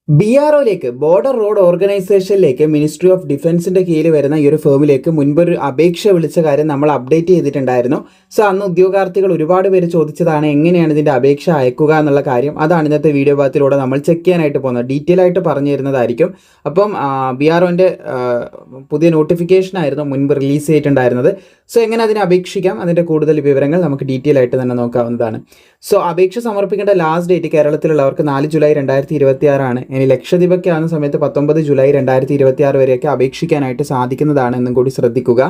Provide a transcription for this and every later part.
BROയിലേക്ക് border road ഓർഗനൈസേഷനിലേക്ക് ministry of ഡിഫൻസിന്റെ കീഴിൽ വരുന്ന ഈ ഒരു ഫേമിലേക്ക് മുൻപൊരു അപേക്ഷ വിളിച്ച കാര്യം നമ്മൾ അപ്ഡേറ്റ് ചെയ്തിട്ടുണ്ടായിരുന്നു. സോ അന്ന് ഉദ്യോഗാർത്ഥികൾ ഒരുപാട് പേര് ചോദിച്ചതാണ് എങ്ങനെയാണ് ഇതിന്റെ അപേക്ഷ അയക്കുക എന്നുള്ള കാര്യം. അതാണ് ഇന്നത്തെ വീഡിയോ ഭാഗത്തിലൂടെ നമ്മൾ ചെക്ക് ചെയ്യാനായിട്ട് പോകുന്നത്. ഡീറ്റെയിൽ ആയിട്ട് പറഞ്ഞു തരുന്നതായിരിക്കും. അപ്പം BROന്റെ പുതിയ നോട്ടിഫിക്കേഷൻ ആയിരുന്നു മുൻപ് റിലീസ് ചെയ്തിട്ടുണ്ടായിരുന്നത്. സോ എങ്ങനെ അതിനെ അപേക്ഷിക്കാം, അതിൻ്റെ കൂടുതൽ വിവരങ്ങൾ നമുക്ക് ഡീറ്റെയിൽ ആയിട്ട് തന്നെ നോക്കാവുന്നതാണ്. സോ അപേക്ഷ സമർപ്പിക്കേണ്ട ലാസ്റ്റ് ഡേറ്റ് കേരളത്തിലുള്ളവർക്ക് 4 ജൂലൈ 2026 ഇനി ലക്ഷദ്വീപൊക്കെ ആകുന്ന സമയത്ത് 19 ജൂലൈ 2026 വരെയൊക്കെ അപേക്ഷിക്കാനായിട്ട് സാധിക്കുന്നതാണ് എന്നും കൂടി ശ്രദ്ധിക്കുക.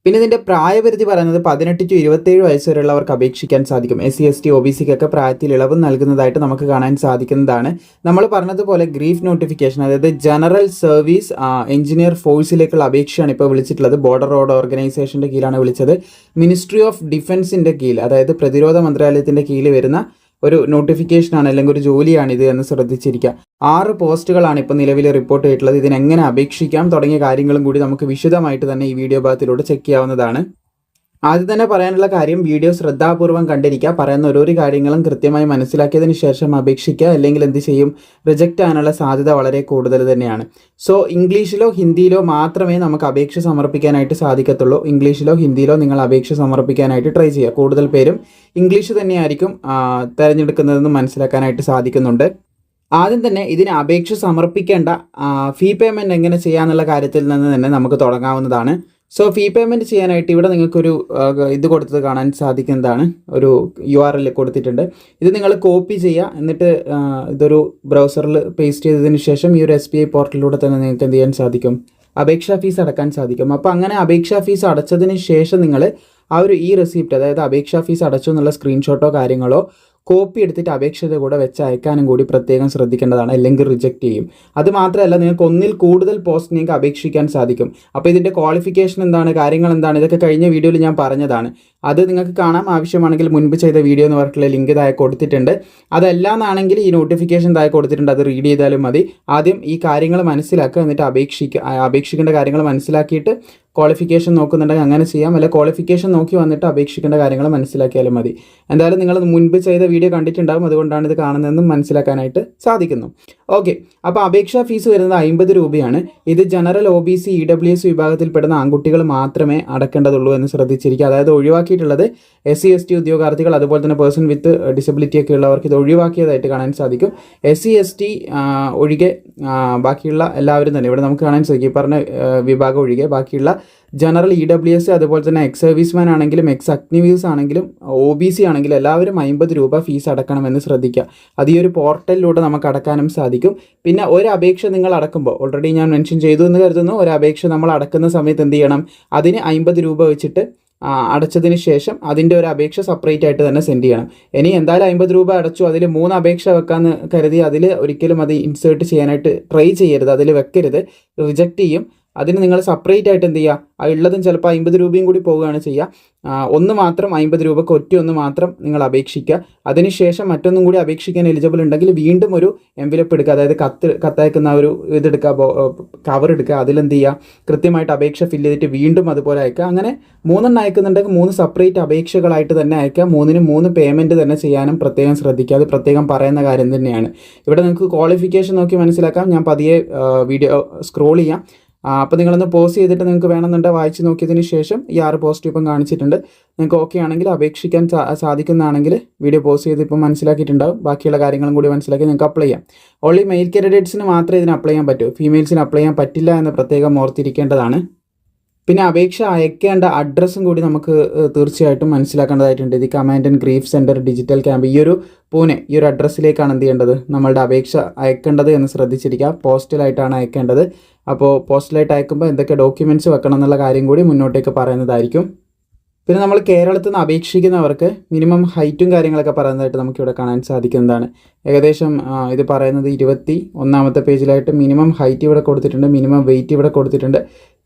പിന്നെ ഇതിൻ്റെ പ്രായപരിധി പറയുന്നത് 18 to 27 വയസ്സ് വരെയുള്ളവർക്ക് അപേക്ഷിക്കാൻ സാധിക്കും. SC ST OBCക്കൊക്കെ പ്രായത്തിൽ ഇളവ് നൽകുന്നതായിട്ട് നമുക്ക് കാണാൻ സാധിക്കുന്നതാണ്. നമ്മൾ പറഞ്ഞതുപോലെ ഗ്രീഫ് നോട്ടിഫിക്കേഷൻ, അതായത് ജനറൽ സർവീസ് എഞ്ചിനീയർ ഫോഴ്സിലേക്കുള്ള അപേക്ഷയാണ് ഇപ്പോൾ വിളിച്ചിട്ടുള്ളത്. ബോർഡർ റോഡ് ഓർഗനൈസേഷൻ്റെ കീഴിലാണ് വിളിച്ചത്. മിനിസ്ട്രി ഓഫ് ഡിഫൻസിൻ്റെ കീഴിൽ, അതായത് പ്രതിരോധ മന്ത്രാലയത്തിൻ്റെ കീഴിൽ വരുന്ന ഒരു നോട്ടിഫിക്കേഷനാണ്, അല്ലെങ്കിൽ ഒരു ജോലിയാണിത് എന്ന് ശ്രദ്ധിച്ചിരിക്കുക. 6 പോസ്റ്റുകളാണ് ഇപ്പോൾ നിലവിൽ റിപ്പോർട്ട് ചെയ്തിട്ടുള്ളത്. ഇതിനെങ്ങനെ അപേക്ഷിക്കാം തുടങ്ങിയ കാര്യങ്ങളും കൂടി നമുക്ക് വിശദമായിട്ട് തന്നെ ഈ വീഡിയോ ഭാഗത്തിലൂടെ ചെക്ക് ചെയ്യാവുന്നതാണ്. ആദ്യം തന്നെ പറയാനുള്ള കാര്യം, വീഡിയോ ശ്രദ്ധാപൂർവ്വം കണ്ടിരിക്കുക. പറയുന്ന ഓരോ കാര്യങ്ങളും കൃത്യമായി മനസ്സിലാക്കിയതിന് ശേഷം അപേക്ഷിക്കുക, അല്ലെങ്കിൽ എന്ത് ചെയ്യും, റിജക്റ്റ് ആകാനുള്ള സാധ്യത വളരെ കൂടുതൽ തന്നെയാണ്. സോ ഇംഗ്ലീഷിലോ ഹിന്ദിയിലോ മാത്രമേ നമുക്ക് അപേക്ഷ സമർപ്പിക്കാനായിട്ട് സാധിക്കത്തുള്ളൂ. ഇംഗ്ലീഷിലോ ഹിന്ദിയിലോ നിങ്ങൾ അപേക്ഷ സമർപ്പിക്കാനായിട്ട് ട്രൈ ചെയ്യുക. കൂടുതൽ പേരും ഇംഗ്ലീഷ് തന്നെയായിരിക്കും തിരഞ്ഞെടുക്കുന്നതെന്ന് മനസ്സിലാക്കാനായിട്ട് സാധിക്കുന്നുണ്ട്. ആദ്യം തന്നെ ഇതിന് അപേക്ഷ സമർപ്പിക്കേണ്ട ഫീ പേയ്മെൻറ്റ് എങ്ങനെ ചെയ്യാമെന്നുള്ള കാര്യത്തിൽ നിന്ന് തന്നെ നമുക്ക് തുടങ്ങാവുന്നതാണ്. സോ ഫീ പേയ്മെൻറ്റ് ചെയ്യാനായിട്ട് ഇവിടെ നിങ്ങൾക്കൊരു ഇത് കൊടുത്തത് കാണാൻ സാധിക്കുന്നതാണ്. ഒരു URL കൊടുത്തിട്ടുണ്ട്. ഇത് നിങ്ങൾ കോപ്പി ചെയ്യുക. എന്നിട്ട് ഇതൊരു ബ്രൗസറിൽ പേസ്റ്റ് ചെയ്തതിന് ശേഷം ഈ ഒരു SBI പോർട്ടലിലൂടെ തന്നെ നിങ്ങൾക്ക് എന്ത് ചെയ്യാൻ സാധിക്കും, അപേക്ഷാ ഫീസ് അടക്കാൻ സാധിക്കും. അപ്പോൾ അങ്ങനെ അപേക്ഷാ ഫീസ് അടച്ചതിന് ശേഷം നിങ്ങൾ ഈ റെസിപ്റ്റ്, അതായത് അപേക്ഷാ ഫീസ് അടച്ചു എന്നുള്ള സ്ക്രീൻഷോട്ടോ കാര്യങ്ങളോ കോപ്പി എടുത്തിട്ട് അപേക്ഷയുടെ കൂടെ വെച്ച് അയക്കാനും കൂടി പ്രത്യേകം ശ്രദ്ധിക്കേണ്ടതാണ്, അല്ലെങ്കിൽ റിജക്റ്റ് ചെയ്യും. അത് മാത്രമല്ല, നിങ്ങൾക്ക് ഒന്നിൽ കൂടുതൽ പോസ്റ്റ് നിങ്ങൾക്ക് അപേക്ഷിക്കാൻ സാധിക്കും. അപ്പോൾ ഇതിൻ്റെ ക്വാളിഫിക്കേഷൻ എന്താണ്, കാര്യങ്ങൾ എന്താണ്, ഇതൊക്കെ കഴിഞ്ഞ വീഡിയോയിൽ ഞാൻ പറഞ്ഞതാണ്. അത് നിങ്ങൾക്ക് കാണാം. ആവശ്യമാണെങ്കിൽ മുൻപ് ചെയ്ത വീഡിയോ എന്ന് പറഞ്ഞിട്ടുള്ള ലിങ്ക് താഴെ കൊടുത്തിട്ടുണ്ട്. അതല്ലാന്നാണെങ്കിൽ ഈ നോട്ടിഫിക്കേഷൻ താഴെ കൊടുത്തിട്ടുണ്ട്, അത് റീഡ് ചെയ്താലും മതി. ആദ്യം ഈ കാര്യങ്ങൾ മനസ്സിലാക്കുക, എന്നിട്ട് അപേക്ഷിക്കേണ്ട കാര്യങ്ങൾ മനസ്സിലാക്കിയിട്ട് ക്വാളിഫിക്കേഷൻ നോക്കുന്നുണ്ടെങ്കിൽ അങ്ങനെ ചെയ്യാം. അല്ല ക്വാളിഫിക്കേഷൻ നോക്കി വന്നിട്ട് അപേക്ഷിക്കേണ്ട കാര്യങ്ങൾ മനസ്സിലാക്കിയാലും മതി. എന്തായാലും നിങ്ങൾ മുൻപ് ചെയ്ത വീഡിയോ കണ്ടിട്ടുണ്ടാകും, അതുകൊണ്ടാണ് ഇത് കാണുന്നതെന്നും മനസ്സിലാക്കാനായിട്ട് സാധിക്കുന്നു. ഓക്കെ, അപ്പോൾ അപേക്ഷാ ഫീസ് വരുന്നത് 50 രൂപയാണ്. ഇത് ജനറൽ OBC EWS വിഭാഗത്തിൽപ്പെടുന്ന ആൺകുട്ടികൾ മാത്രമേ അടക്കേണ്ടതുള്ളൂ എന്ന് ശ്രദ്ധിച്ചിരിക്കുക. അതായത് ഒഴിവാക്കിയിട്ടുള്ളത് SC ST ഉദ്യോഗാർത്ഥികൾ, അതുപോലെ തന്നെ പേഴ്സൺ വിത്ത് ഡിസബിലിറ്റി ഒക്കെ ഉള്ളവർക്ക് ഇത് ഒഴിവാക്കിയതായിട്ട് കാണാൻ സാധിക്കും. SC ST ഒഴികെ ബാക്കിയുള്ള എല്ലാവരും തന്നെ ഇവിടെ നമുക്ക് കാണാൻ സാധിക്കും. ഈ പറഞ്ഞ വിഭാഗം ഒഴികെ ബാക്കിയുള്ള ജനറൽ EWS, അതുപോലെ തന്നെ എക്സ് സർവീസ്മാൻ ആണെങ്കിലും എക്സ് അഗ്നിവീസ് ആണെങ്കിലും OBC ആണെങ്കിലും എല്ലാവരും 50 രൂപ ഫീസ് അടക്കണമെന്ന് ശ്രദ്ധിക്കുക. അത് ഈ ഒരു പോർട്ടലിലൂടെ നമുക്ക് അടക്കാനും സാധിക്കും. പിന്നെ ഒരു അപേക്ഷ നിങ്ങൾ അടക്കുമ്പോൾ, ഓൾറെഡി ഞാൻ മെൻഷൻ ചെയ്തു എന്ന് കരുതുന്നു, ഒരു അപേക്ഷ നമ്മൾ അടക്കുന്ന സമയത്ത് എന്ത് ചെയ്യണം, അതിന് 50 രൂപ വെച്ചിട്ട് അടച്ചതിന് ശേഷം അതിൻ്റെ ഒരു അപേക്ഷ സെപ്പറേറ്റ് ആയിട്ട് തന്നെ സെൻഡ് ചെയ്യണം. ഇനി എന്തായാലും 50 രൂപ അടച്ചു, അതിൽ 3 അപേക്ഷ വെക്കാമെന്ന് കരുതി അതിൽ ഒരിക്കലും അത് ഇൻസേർട്ട് ചെയ്യാനായിട്ട് ട്രൈ ചെയ്യരുത്, അതിൽ വെക്കരുത്, റിജക്റ്റ് ചെയ്യും. അതിന് നിങ്ങൾ സെപ്പറേറ്റ് ആയിട്ട് എന്ത് ചെയ്യുക, ഉള്ളതും ചിലപ്പോൾ 50 രൂപയും കൂടി പോവുകയാണ് ചെയ്യുക. ഒന്ന് മാത്രം 50 രൂപക്ക് ഒന്ന് മാത്രം നിങ്ങൾ അപേക്ഷിക്കുക. അതിനുശേഷം മറ്റൊന്നും കൂടി അപേക്ഷിക്കാൻ എലിജിബിൾ ഉണ്ടെങ്കിൽ വീണ്ടും ഒരു എൻവലപ്പ് എടുക്കുക, അതായത് കത്തയക്കുന്ന ഒരു ഇതെടുക്കുക, കവർ എടുക്കുക, അതിലെന്ത് ചെയ്യുക, കൃത്യമായിട്ട് അപേക്ഷ ഫില്ല് ചെയ്തിട്ട് വീണ്ടും അതുപോലെ അയക്കുക. അങ്ങനെ 3 അയക്കുന്നുണ്ടെങ്കിൽ 3 സെപ്പറേറ്റ് അപേക്ഷകളായിട്ട് തന്നെ അയക്കുക. 3-ന് 3 പേയ്മെൻറ്റ് തന്നെ ചെയ്യാനും പ്രത്യേകം ശ്രദ്ധിക്കുക. അത് പ്രത്യേകം പറയുന്ന കാര്യം തന്നെയാണ്. ഇവിടെ നിങ്ങൾക്ക് ക്വാളിഫിക്കേഷൻ നോക്കി മനസ്സിലാക്കാം. ഞാൻ പതിയെ വീഡിയോ സ്ക്രോൾ ചെയ്യാം. അപ്പോൾ നിങ്ങളൊന്ന് പോസ് ചെയ്തിട്ട് നിങ്ങൾക്ക് വേണമെന്നുണ്ടെങ്കിൽ വായിച്ച് നോക്കിയതിന് ശേഷം ഈ 6 പോസ്റ്റ് ഇപ്പം കാണിച്ചിട്ടുണ്ട്. നിങ്ങൾക്ക് ഓക്കെ ആണെങ്കിൽ അപേക്ഷിക്കാൻ സാധിക്കുന്നതാണെങ്കിൽ വീഡിയോ പോസ് ചെയ്ത് ഇപ്പം മനസ്സിലാക്കിയിട്ടുണ്ടാവും. ബാക്കിയുള്ള കാര്യങ്ങളും കൂടി മനസ്സിലാക്കി നിങ്ങൾക്ക് അപ്ലൈ ചെയ്യാം. ഓൺലി മെയിൽ കാൻഡിഡേറ്റ്സിന് മാത്രമേ ഇതിന് അപ്ലൈ ചെയ്യാൻ പറ്റൂ, ഫീമെയിൽസിന് അപ്ലൈ ചെയ്യാൻ പറ്റില്ല എന്ന് പ്രത്യേകം ഓർത്തിരിക്കേണ്ടതാണ്. പിന്നെ അപേക്ഷ അയക്കേണ്ട അഡ്രസ്സും കൂടി നമുക്ക് തീർച്ചയായിട്ടും മനസ്സിലാക്കേണ്ടതായിട്ടുണ്ട്. ഇത് command and grief centre digital camp, ഈ ഒരു പൂനെ, ഈ ഒരു അഡ്രസ്സിലേക്കാണ് എന്ത് ചെയ്യേണ്ടത്, നമ്മളുടെ അപേക്ഷ അയക്കേണ്ടത് എന്ന് ശ്രദ്ധിച്ചിരിക്കുക. പോസ്റ്റലായിട്ടാണ് അയക്കേണ്ടത്. അപ്പോൾ പോസ്റ്റലായിട്ട് അയക്കുമ്പോൾ എന്തൊക്കെ ഡോക്യുമെൻറ്റ്സ് വെക്കണം എന്നുള്ള കാര്യം കൂടി മുന്നോട്ടേക്ക് പറയുന്നതായിരിക്കും. പിന്നെ നമ്മൾ കേരളത്തിൽ നിന്ന് അപേക്ഷിക്കുന്നവർക്ക് മിനിമം ഹൈറ്റും കാര്യങ്ങളൊക്കെ പറയുന്നതായിട്ട് നമുക്കിവിടെ കാണാൻ സാധിക്കുന്നതാണ്. ഏകദേശം ഇത് പറയുന്നത് 21ാമത്തെ പേജിലായിട്ട് മിനിമം ഹൈറ്റ് ഇവിടെ കൊടുത്തിട്ടുണ്ട്, മിനിമം വെയിറ്റ് ഇവിടെ കൊടുത്തിട്ടുണ്ട്,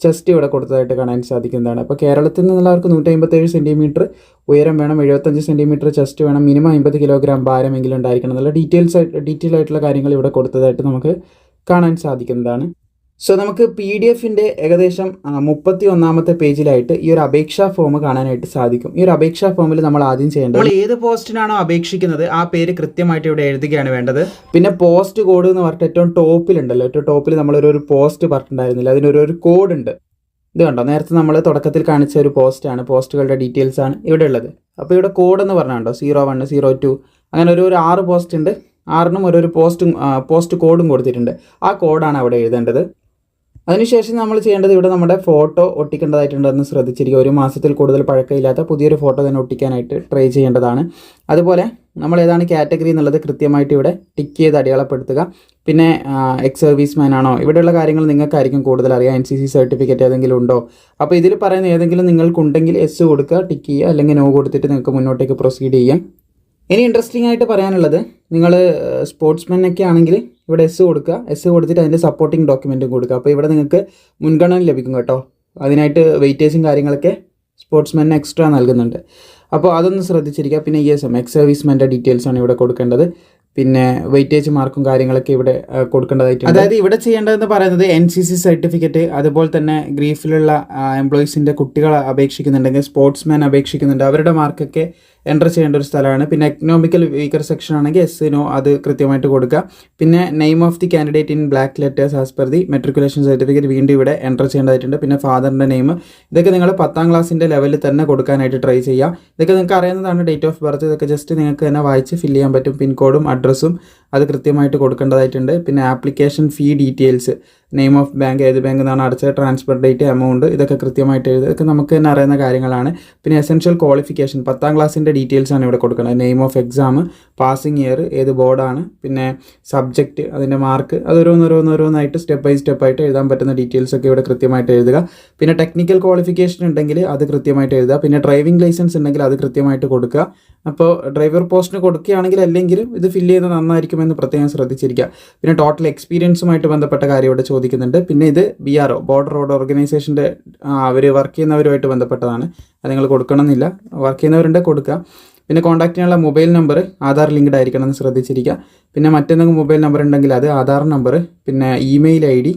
ചെസ്റ്റ് ഇവിടെ കൊടുത്തതായിട്ട് കാണാൻ സാധിക്കുന്നതാണ്. അപ്പോൾ കേരളത്തിൽ നിന്നുള്ളവർക്ക് 157 സെൻറ്റിമീറ്റർ ഉയരം വേണം, 75 സെൻറ്റിമീറ്റർ ചെസ്റ്റ് വേണം, മിനിമം 50 കിലോഗ്രാം ഭാരമെങ്കിലും ഉണ്ടായിരിക്കണം എന്നുള്ള ഡീറ്റെയിൽ ആയിട്ടുള്ള കാര്യങ്ങൾ ഇവിടെ കൊടുത്തതായിട്ട് നമുക്ക് കാണാൻ സാധിക്കുന്നതാണ്. സോ നമുക്ക് PDF-ൻ്റെ ഏകദേശം 31-ാമത്തെ പേജിലായിട്ട് ഈ ഒരു അപേക്ഷാ ഫോം കാണാനായിട്ട് സാധിക്കും. ഈ ഒരു അപേക്ഷാ ഫോമിൽ നമ്മൾ ആദ്യം ചെയ്യേണ്ടത്, നമ്മൾ ഏത് പോസ്റ്റിനാണോ അപേക്ഷിക്കുന്നത് ആ പേര് കൃത്യമായിട്ട് ഇവിടെ എഴുതുകയാണ് വേണ്ടത്. പിന്നെ പോസ്റ്റ് കോഡ് എന്ന് പറഞ്ഞിട്ട് ഏറ്റവും ടോപ്പിലുണ്ടല്ലോ, ഏറ്റവും ടോപ്പിൽ നമ്മളൊരു പോസ്റ്റ് പറഞ്ഞിട്ടുണ്ടായിരുന്നില്ല, അതിനൊരു കോഡ് ഉണ്ട്. ഇത് കണ്ടോ, നേരത്തെ നമ്മൾ തുടക്കത്തിൽ കാണിച്ച ഒരു പോസ്റ്റാണ്, പോസ്റ്റുകളുടെ ഡീറ്റെയിൽസ് ആണ് ഇവിടെ ഉള്ളത്. അപ്പോൾ ഇവിടെ കോഡ് എന്ന് പറഞ്ഞാണ്ടോ 01, 02 അങ്ങനെ ഒരു 6 പോസ്റ്റ് ഉണ്ട്. 6നും ഓരോരു പോസ്റ്റ് കോഡും കൊടുത്തിട്ടുണ്ട്. ആ കോഡാണ് അവിടെ എഴുതേണ്ടത്. അതിനുശേഷം നമ്മൾ ചെയ്യേണ്ടത്, ഇവിടെ നമ്മുടെ ഫോട്ടോ ഒട്ടിക്കേണ്ടതായിട്ടുണ്ടെന്ന് ശ്രദ്ധിച്ചിരിക്കുക. 1 മാസത്തിൽ കൂടുതൽ പഴക്കമില്ലാത്ത പുതിയൊരു ഫോട്ടോ തന്നെ ഒട്ടിക്കാനായിട്ട് ട്രൈ ചെയ്യേണ്ടതാണ്. അതുപോലെ നമ്മൾ ഏതാണ് കാറ്റഗറി എന്നുള്ളത് കൃത്യമായിട്ട് ഇവിടെ ടിക്ക് ചെയ്ത് അടയാളപ്പെടുത്തുക. പിന്നെ എക്സ് സർവീസ് മാൻ ആണോ, ഇവിടെയുള്ള കാര്യങ്ങൾ നിങ്ങൾക്കായിരിക്കും കൂടുതൽ അറിയാം. NCC സർട്ടിഫിക്കറ്റ് ഏതെങ്കിലും ഉണ്ടോ, അപ്പോൾ ഇതിൽ പറയുന്ന ഏതെങ്കിലും നിങ്ങൾക്കുണ്ടെങ്കിൽ എസ് കൊടുക്കുക, ടിക്ക് ചെയ്യുക, അല്ലെങ്കിൽ നോ കൊടുത്തിട്ട് നിങ്ങൾക്ക് മുന്നോട്ടേക്ക് പ്രൊസീഡ് ചെയ്യാം. ഇനി ഇൻട്രസ്റ്റിംഗ് ആയിട്ട് പറയാനുള്ളത്, നിങ്ങൾ സ്പോർട്സ്മാനൊക്കെ ആണെങ്കിൽ ഇവിടെ എസ് കൊടുക്കുക, എസ് കൊടുത്തിട്ട് അതിൻ്റെ സപ്പോർട്ടിംഗ് ഡോക്യുമെൻറ്റും കൊടുക്കുക. അപ്പോൾ ഇവിടെ നിങ്ങൾക്ക് മുൻഗണന ലഭിക്കും കേട്ടോ. അതിനായിട്ട് വെയിറ്റേജും കാര്യങ്ങളൊക്കെ സ്പോർട്സ്മാനിന് എക്സ്ട്രാ നൽകുന്നുണ്ട്. അപ്പോൾ അതൊന്ന് ശ്രദ്ധിച്ചിരിക്കുക. പിന്നെ എക്സ് സർവീസ്മാൻ്റെ ഡീറ്റെയിൽസാണ് ഇവിടെ കൊടുക്കേണ്ടത്. പിന്നെ വെയിറ്റേജ് മാർക്കും കാര്യങ്ങളൊക്കെ ഇവിടെ കൊടുക്കേണ്ടതായിട്ടുണ്ട്. അതായത് ഇവിടെ ചെയ്യേണ്ടതെന്ന് പറയുന്നത് NCC സർട്ടിഫിക്കറ്റ്, അതുപോലെ തന്നെ ഗ്രീഫിലുള്ള എംപ്ലോയീസിൻ്റെ കുട്ടികൾ അപേക്ഷിക്കുന്നുണ്ടെങ്കിൽ, സ്പോർട്സ്മാൻ അപേക്ഷിക്കുന്നുണ്ട്, അവരുടെ മാർക്കൊക്കെ എൻ്റർ ചെയ്യേണ്ട ഒരു സ്ഥലമാണ്. പിന്നെ എക്കണോമിക്കൽ വീക്കർ സെക്ഷൻ ആണെങ്കിൽ എസ് നോ അത് കൃത്യമായിട്ട് കൊടുക്കുക. പിന്നെ name of the candidate in black letters as per the matriculation certificate വീണ്ടും ഇവിടെ എൻ്റർ ചെയ്യേണ്ടതായിട്ടുണ്ട്. പിന്നെ ഫാദറിൻ്റെ നെയിം, ഇതൊക്കെ നിങ്ങൾ 10ാം ക്ലാസ്സിൻ്റെ ലെവലിൽ തന്നെ കൊടുക്കാനായിട്ട് ട്രൈ ചെയ്യുക. ഇതൊക്കെ നിങ്ങൾക്ക് അറിയുന്നതാണ്. ഡേറ്റ് ഓഫ് ബർത്ത് ഇതൊക്കെ ജസ്റ്റ് നിങ്ങൾക്ക് തന്നെ വായിച്ച് ഫില്ല് ചെയ്യാൻ പറ്റും. പിൻകോഡും അഡ്രസ്സും അത് കൃത്യമായിട്ട് കൊടുക്കേണ്ടതായിട്ടുണ്ട്. പിന്നെ application fee details, name of bank, ഏത് ബാങ്ക് നിന്നാണ് അടച്ചത്, ട്രാൻസ്ഫർ ഡേറ്റ്, എമൗണ്ട്, ഇതൊക്കെ കൃത്യമായിട്ട് എഴുതുക. ഇതൊക്കെ നമുക്ക് തന്നെ അറിയുന്ന കാര്യങ്ങളാണ്. പിന്നെ എസെൻഷ്യൽ ക്വാളിഫിക്കേഷൻ, 10ാം ക്ലാസ്സിൻ്റെ ഡീറ്റെയിൽസ് ആണ് ഇവിടെ കൊടുക്കുന്നത്. Name of exam, passing year, ഏത് ബോർഡാണ്, പിന്നെ സബ്ജക്റ്റ്, അതിൻ്റെ മാർക്ക്, അത് ഓരോന്നോരോന്നായിട്ട് സ്റ്റെപ്പ് ബൈ സ്റ്റെപ്പായിട്ട് എഴുതാൻ പറ്റുന്ന ഡീറ്റെയിൽസ് ഒക്കെ ഇവിടെ കൃത്യമായിട്ട് എഴുതുക. പിന്നെ ടെക്നിക്കൽ ക്വാളിഫിക്കേഷൻ ഉണ്ടെങ്കിൽ അത് കൃത്യമായിട്ട് എഴുതുക. പിന്നെ ഡ്രൈവിംഗ് ലൈസൻസ് ഉണ്ടെങ്കിൽ അത് കൃത്യമായിട്ട് കൊടുക്കുക. അപ്പോൾ ഡ്രൈവർ പോസ്റ്റിന് കൊടുക്കുകയാണെങ്കിൽ അല്ലെങ്കിലും ഇത് ഫില്ല് ചെയ്യുന്നത് നന്നായിരിക്കുമെന്ന് പ്രത്യേകം ശ്രദ്ധിച്ചിരിക്കുക. പിന്നെ ടോട്ടൽ എക്സ്പീരിയൻസുമായിട്ട് ബന്ധപ്പെട്ട കാര്യം ഇവിടെ ചോദിക്കുന്നുണ്ട്. പിന്നെ ഇത് BRO, ബോർഡർ റോഡ് ഓർഗനൈസേഷൻ്റെ അവർ വർക്ക് ചെയ്യുന്നവരുമായിട്ട് ബന്ധപ്പെട്ടതാണ്. അത് നിങ്ങൾ കൊടുക്കണമെന്നില്ല, വർക്ക് ചെയ്യുന്നവരുണ്ട് കൊടുക്കുക. പിന്നെ കോൺടാക്ട് ചെയ്യാനുള്ള മൊബൈൽ നമ്പർ ആധാർ ലിങ്ക്ഡ് ആയിരിക്കണം എന്ന് ശ്രദ്ധിച്ചിരിക്കുക. പിന്നെ മറ്റെന്തെങ്കിലും മൊബൈൽ നമ്പർ ഉണ്ടെങ്കിൽ അത്, ആധാർ നമ്പർ, പിന്നെ ഇമെയിൽ ID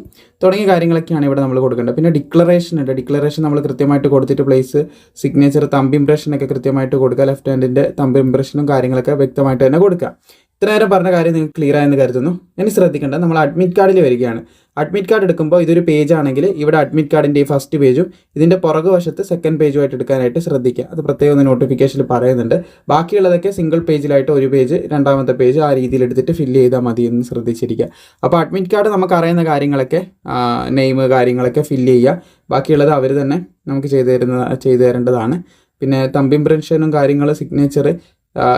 തുടങ്ങിയ കാര്യങ്ങളൊക്കെയാണ് ഇവിടെ നമ്മൾ കൊടുക്കേണ്ടത്. പിന്നെ ഡിക്ലറേഷൻ ഉണ്ട്. ഡിക്ലറേഷൻ നമ്മൾ കൃത്യമായിട്ട് കൊടുത്തിട്ട് പ്ലേസ്, സിഗ്നേച്ചർ, തമ്പ് ഇംപ്രഷനൊക്കെ കൃത്യമായിട്ട് കൊടുക്കുക. ലെഫ്റ്റ് ഹാൻഡിൻ്റെ തമ്പ് ഇംപ്രഷനും കാര്യങ്ങളൊക്കെ വ്യക്തമായിട്ട് തന്നെ കൊടുക്കുക. ഇത്ര നേരം പറഞ്ഞ കാര്യം നിങ്ങൾക്ക് ക്ലിയർ ആയെന്ന് കരുതുന്നു. ഇനി ശ്രദ്ധിക്കേണ്ടത്, നമ്മൾ അഡ്മിറ്റ് കാർഡിൽ വരികയാണ്. അഡ്മിറ്റ് കാർഡ് എടുക്കുമ്പോൾ ഇതൊരു പേജ് ആണെങ്കിൽ ഇവിടെ അഡ്മിറ്റ് കാർഡിൻ്റെ ഈ ഫസ്റ്റ് പേജും ഇതിൻ്റെ പുറകു വശത്ത് സെക്കൻഡ് പേജുമായിട്ട് എടുക്കാനായിട്ട് ശ്രദ്ധിക്കുക. അത് പ്രത്യേകം ഒന്ന് നോട്ടിഫിക്കേഷനിൽ പറയുന്നുണ്ട്. ബാക്കിയുള്ളതൊക്കെ സിംഗിൾ പേജിലായിട്ട് ഒരു പേജ്, രണ്ടാമത്തെ പേജ് ആ രീതിയിൽ എടുത്തിട്ട് ഫില്ല് ചെയ്താൽ മതി എന്ന് ശ്രദ്ധിച്ചിരിക്കുക. അപ്പോൾ അഡ്മിറ്റ് കാർഡ് നമുക്ക് അറിയുന്ന കാര്യങ്ങളൊക്കെ, നെയിം കാര്യങ്ങളൊക്കെ ഫില്ല് ചെയ്യുക. ബാക്കിയുള്ളത് അവർ തന്നെ നമുക്ക് ചെയ്തു തരേണ്ടതാണ്. പിന്നെ തമ്പ് ഇംപ്രഷനും കാര്യങ്ങൾ, സിഗ്നേച്ചർ,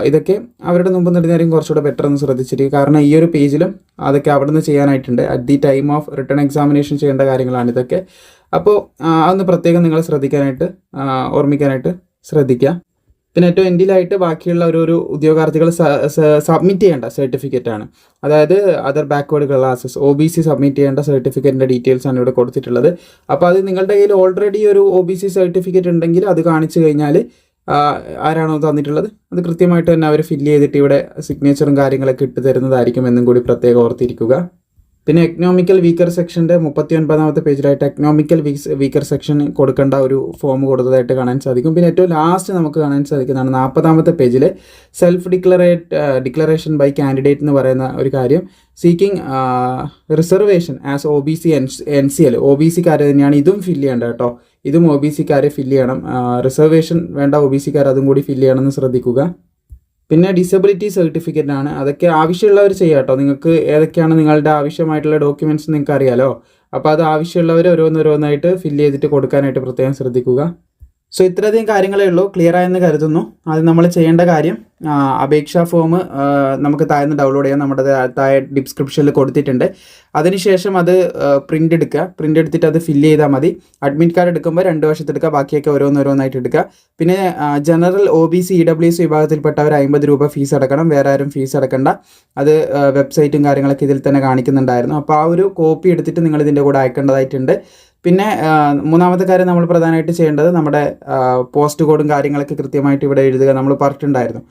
ഇതൊക്കെ അവരുടെ മുമ്പ് നിടുന്നതായിരിക്കും കുറച്ചുകൂടെ ബെറ്റർ എന്ന് ശ്രദ്ധിച്ചിരിക്കുക. കാരണം ഈ ഒരു പേജിലും അതൊക്കെ അവിടെ നിന്ന് ചെയ്യാനായിട്ടുണ്ട്. At the time of return examination ചെയ്യേണ്ട കാര്യങ്ങളാണ് ഇതൊക്കെ. അപ്പോൾ അതൊന്ന് പ്രത്യേകം നിങ്ങൾ ഓർമ്മിക്കാനായിട്ട് ശ്രദ്ധിക്കുക. പിന്നെ ഏറ്റവും എൻഡിലായിട്ട് ബാക്കിയുള്ള ഒരു ഉദ്യോഗാർത്ഥികൾ സബ്മിറ്റ് ചെയ്യേണ്ട സർട്ടിഫിക്കറ്റാണ്. അതായത് other backward classes OBC submit ചെയ്യേണ്ട സർട്ടിഫിക്കറ്റിൻ്റെ ഡീറ്റെയിൽസ് ആണ് ഇവിടെ കൊടുത്തിട്ടുള്ളത്. അപ്പോൾ അത് നിങ്ങളുടെ കയ്യിൽ ഓൾറെഡി ഒരു OBC സർട്ടിഫിക്കറ്റ് ഉണ്ടെങ്കിൽ അത് കാണിച്ചു കഴിഞ്ഞാൽ ആരാണോ തന്നിട്ടുള്ളത് അത് കൃത്യമായിട്ട് തന്നെ അവർ ഫില്ല് ചെയ്തിട്ട് ഇവിടെ സിഗ്നേച്ചറും കാര്യങ്ങളൊക്കെ ഇട്ട് തരുന്നതായിരിക്കും എന്നും കൂടി പ്രത്യേകം ഓർത്തിരിക്കുക. പിന്നെ എക്കണോമിക്കൽ വീക്കർ സെക്ഷൻ്റെ 39ാമത്തെ പേജിലായിട്ട് എക്കണോമിക്കൽ വീക്കർ സെക്ഷൻ കൊടുക്കേണ്ട ഒരു ഫോം കൊടുത്തതായിട്ട് കാണാൻ സാധിക്കും. പിന്നെ ഏറ്റവും ലാസ്റ്റ് നമുക്ക് കാണാൻ സാധിക്കുന്നതാണ് 40ാമത്തെ പേജിൽ സെൽഫ് ഡിക്ലറേഷൻ ബൈ കാൻഡിഡേറ്റ് എന്ന് പറയുന്ന ഒരു കാര്യം. Seeking reservation as OBC NCL, OBC-ക്കാർ തന്നെയാണ് ഇതും ഫില്ല് ചെയ്യേണ്ടത് കേട്ടോ. ഇതും OBC-ക്കാർ ഫില്ല് ചെയ്യണം. റിസർവേഷൻ വേണ്ട OBC-ക്കാർ അതും കൂടി ഫില്ല് ചെയ്യണമെന്ന് ശ്രദ്ധിക്കുക. പിന്നെ ഡിസബിലിറ്റി സർട്ടിഫിക്കറ്റ് ആണ്, അതൊക്കെ ആവശ്യമുള്ളവർ ചെയ്യാം കേട്ടോ. നിങ്ങൾക്ക് ഏതൊക്കെയാണ് നിങ്ങളുടെ ആവശ്യമായിട്ടുള്ള ഡോക്യുമെൻറ്റ്സ് നിങ്ങൾക്ക് അറിയാലോ. അപ്പോൾ അത് ആവശ്യമുള്ളവർ ഓരോന്നോരോന്നായിട്ട് ഫില്ല് ചെയ്തിട്ട് കൊടുക്കാനായിട്ട് പ്രത്യേകം ശ്രദ്ധിക്കുക. സോ ഇത്രയധികം കാര്യങ്ങളേ ഉള്ളൂ. ക്ലിയർ ആയെന്ന് കരുതുന്നു. അത് നമ്മൾ ചെയ്യേണ്ട കാര്യം, അപേക്ഷാ ഫോം നമുക്ക് താഴെ ഡൗൺലോഡ് ചെയ്യാം. നമ്മുടെ താഴെ ഡിസ്ക്രിപ്ഷനിൽ കൊടുത്തിട്ടുണ്ട്. അതിനുശേഷം അത് പ്രിൻ്റ് എടുത്തിട്ട് അത് ഫില്ല് ചെയ്താൽ മതി. അഡ്മിറ്റ് കാർഡ് എടുക്കുമ്പോൾ 2 വശത്ത് എടുക്കുക, ബാക്കിയൊക്കെ ഓരോന്നോരോന്നായിട്ട് എടുക്കുക. പിന്നെ ജനറൽ OBC EWS വിഭാഗത്തിൽപ്പെട്ടവർ 50 രൂപ ഫീസ് അടക്കണം. വേറെ ആരും ഫീസ് അടക്കണ്ട. അത് വെബ്സൈറ്റും കാര്യങ്ങളൊക്കെ ഇതിൽ തന്നെ കാണിക്കുന്നുണ്ടായിരുന്നു. അപ്പോൾ ആ ഒരു കോപ്പി എടുത്തിട്ട് നിങ്ങൾ ഇതിൻ്റെ കൂടെ അയക്കേണ്ടതായിട്ടുണ്ട്. പിന്നെ മൂന്നാമത്തെ കാര്യം നമ്മൾ പ്രധാനമായിട്ട് ചെയ്യേണ്ടത്, നമ്മുടെ പോസ്റ്റ് കോഡും കാര്യങ്ങളൊക്കെ കൃത്യമായിട്ട് ഇവിടെ എഴുതുക. നമ്മൾ പറഞ്ഞിട്ടുണ്ടായിരുന്നു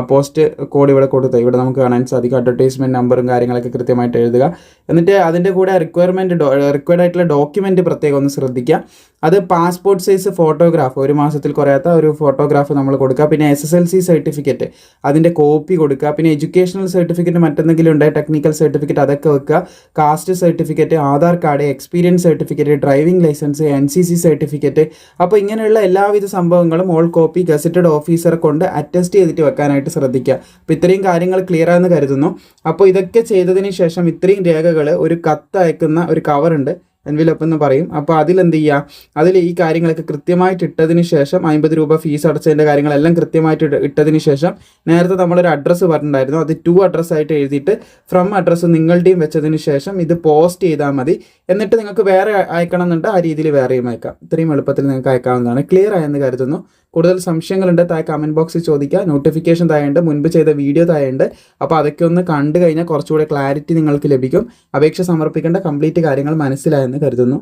പോസ്റ്റ് കോഡ് ഇവിടെ കൊടുത്ത് ഇവിടെ നമുക്ക് കാണാൻ സാധിക്കും. അഡ്വർടൈസ്മെൻറ്റ് നമ്പറും കാര്യങ്ങളൊക്കെ കൃത്യമായിട്ട് എഴുതുക. എന്നിട്ട് അതിൻ്റെ കൂടെ റിക്വയർഡ് ആയിട്ടുള്ള ഡോക്യുമെൻറ്റ് പ്രത്യേകം ഒന്ന് ശ്രദ്ധിക്കുക. അത് പാസ്പോർട്ട് സൈസ് ഫോട്ടോഗ്രാഫ്, 1 മാസത്തിൽ കുറയാത്ത ഒരു ഫോട്ടോഗ്രാഫ് നമ്മൾ കൊടുക്കുക. പിന്നെ SSLC സർട്ടിഫിക്കറ്റ് അതിൻ്റെ കോപ്പി കൊടുക്കുക. പിന്നെ എഡ്യൂക്കേഷണൽ സർട്ടിഫിക്കറ്റ് മറ്റെന്തെങ്കിലും ഉണ്ട്, ടെക്നിക്കൽ സർട്ടിഫിക്കറ്റ് അതൊക്കെ വെക്കുക. Caste certificate, Aadhaar card, experience certificate, driving licence, NCC certificate. അപ്പോൾ ഇങ്ങനെയുള്ള എല്ലാവിധ സംഭവങ്ങളും ഓൾ കോപ്പി ഗസറ്റഡ് ഓഫീസറെ കൊണ്ട് അറ്റസ്റ്റ് ചെയ്തിട്ട് വെക്കാനായിട്ട് ശ്രദ്ധിക്കുക. അപ്പോൾ ഇത്രയും കാര്യങ്ങൾ ക്ലിയർ ആണെന്ന് കരുതുന്നു. അപ്പോൾ ഇതൊക്കെ ചെയ്തതിന് ശേഷം ഇത്രയും രേഖകൾ ഒരു കത്ത് അയക്കുന്ന ഒരു കവറുണ്ട്, എൻവലപ്പ് എന്ന് പറയും. അപ്പോൾ അതിലെന്ത് ചെയ്യുക, അതിൽ ഈ കാര്യങ്ങളൊക്കെ കൃത്യമായിട്ട് ഇട്ടതിന് ശേഷം 50 രൂപ ഫീസ് അടച്ചതിൻ്റെ കാര്യങ്ങളെല്ലാം കൃത്യമായിട്ട് ഇട്ടതിന് ശേഷം നേരത്തെ നമ്മളൊരു അഡ്രസ്സ് പറഞ്ഞിട്ടുണ്ടായിരുന്നു, അത് ടു അഡ്രസ്സായിട്ട് എഴുതിയിട്ട് ഫ്രം അഡ്രസ്സ് നിങ്ങളുടെയും വെച്ചതിന് ശേഷം ഇത് പോസ്റ്റ് ചെയ്താൽ മതി. എന്നിട്ട് നിങ്ങൾക്ക് വേറെ അയക്കണം എന്നുണ്ട് ആ രീതിയിൽ വേറെയും അയക്കാം. ഇത്രയും എളുപ്പത്തിൽ നിങ്ങൾക്ക് അയക്കാവുന്നതാണ്. ക്ലിയർ ആയെന്ന് കരുതുന്നു. കൂടുതൽ സംശയങ്ങളുണ്ട് താഴെ കമൻറ്റ് ബോക്സിൽ ചോദിക്കുക. നോട്ടിഫിക്കേഷൻ താഴെയുണ്ട്, മുൻപ് ചെയ്ത വീഡിയോ താഴെയുണ്ട്. അപ്പോൾ അതൊക്കെ ഒന്ന് കണ്ടു കഴിഞ്ഞാൽ കുറച്ചുകൂടെ ക്ലാരിറ്റി നിങ്ങൾക്ക് ലഭിക്കും. അപേക്ഷ സമർപ്പിക്കേണ്ട കംപ്ലീറ്റ് കാര്യങ്ങൾ മനസ്സിലായെന്ന് കരുതുന്നു.